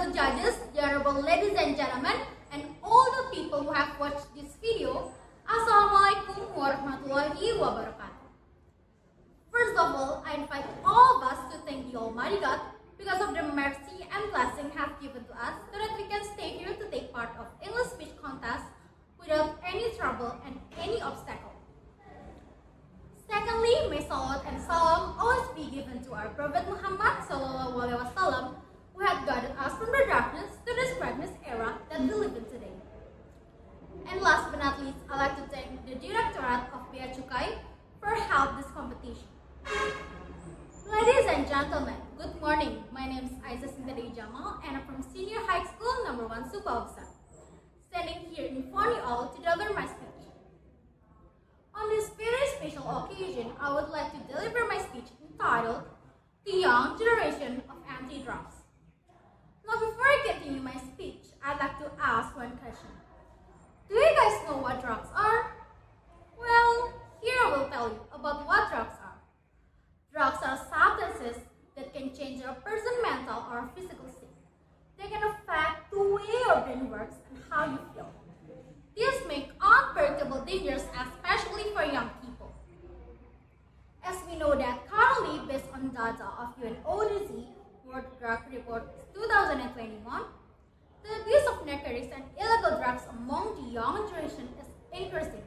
honorable judges, the honorable ladies and gentlemen, and all the people who have watched this video, Assalamualaikum warahmatullahi wabarakatuh. First of all, I invite all of us to thank the Almighty God because of the mercy and blessing have given to us so that we can stay here to take part of English speech contest without any trouble and any obstacle. Secondly, may salawat and salam always be given to our Prophet Muhammad SAW, who had guided us from the darkness to this brightness era that we live in today. And last but not least, I'd like to thank the Directorate of Bea Cukai for help this competition. Ladies and gentlemen, good morning. My name is Aisyah Shinta Dewi Jamal and I'm from Senior High School No. 1 SUMBAWA BESAR, standing here in front of you all to deliver my speech. On this very special occasion, I would like to deliver my speech entitled The Young Generation of Anti-Drugs. Now before I continue my speech, I'd like to ask one question. Do you guys know what drugs are? Well, here I will tell you about what drugs are. Drugs are substances that can change a person's mental or physical state. They can affect the way your brain works and how you feel. These make unpredictable dangers, especially for young people. As we know that currently, based on data of UNODC World Drug Report 2021, the abuse of narcotics and illegal drugs among the young generation is increasing.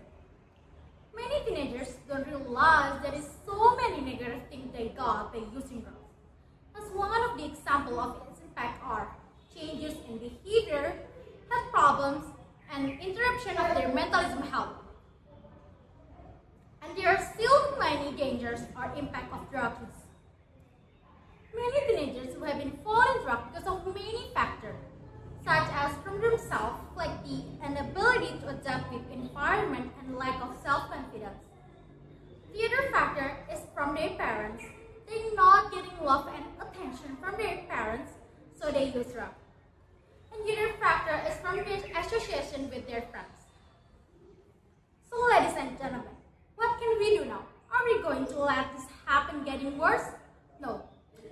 Many teenagers don't realize there is so many negative things they got by using drugs. As one of the examples of its impact are changes in behavior, health problems, and interruption of their mentalism health. And there are still many dangers or impact of drug use. Many teenagers who have been falling drug because of many factors, such as from themselves, like the inability to adapt with environment and lack of self-confidence. The other factor is from their parents. They're not getting love and attention from their parents, so they use drugs. And the other factor is from their association with their friends. So ladies and gentlemen, what can we do now? Are we going to let this happen getting worse? No,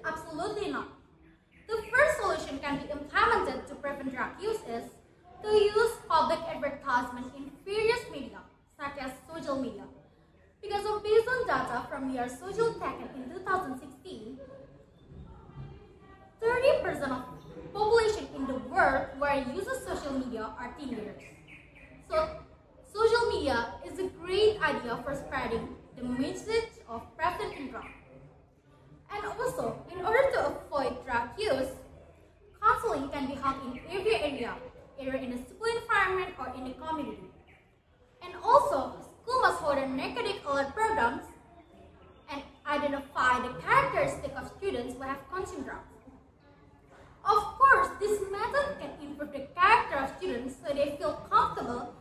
absolutely not. The first solution can be implemented to prevent drug use is to use public advertisement in various media, such as social media. Because of based on data from year social taken in 2016, 30% of population in the world where uses social media are teenagers. So, social media is a great idea for spreading the message of preventing drugs. And also, in order to avoid drug use, counseling can be held in every area, either in the school environment or in the community. And also, school must hold a narcotic alert programs and identify the characteristics of students who have consumed drugs. Of course, this method can improve the character of students so they feel comfortable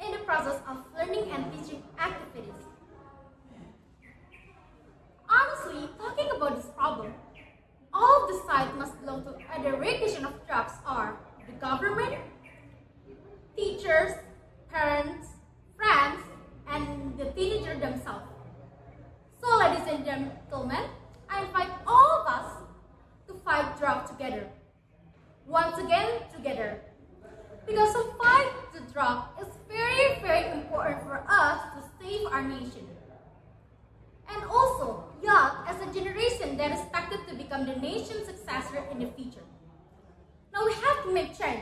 in the process of learning and teaching activities. Honestly, talking about this problem, all of the sides must belong to the eradication of drugs are the government, teachers, parents, friends, and the teenagers themselves. So ladies and gentlemen, I invite all of us to fight drugs together. Once again, together. Because to fight the drug is very, very important for us to save our nation. And also, youth as a generation that is expected to become the nation's successor in the future. Now we have to make change.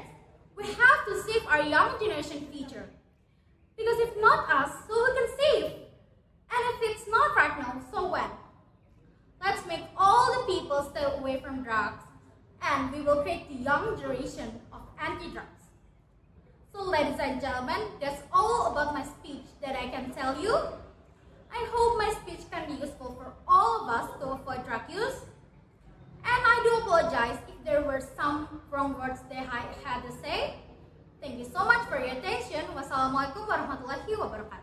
We have to save our young generation future. Because if not us, who we can save? And if it's not right now, so when? Let's make all the people stay away from drugs, and we will create the young generation of anti-drugs. So ladies and gentlemen, that's all about my speech that I can tell you. I hope my speech can be useful for all of us to avoid drug use. And I do apologize if there were some wrong words that I had to say. Thank you so much for your attention. Wassalamualaikum warahmatullahi wabarakatuh.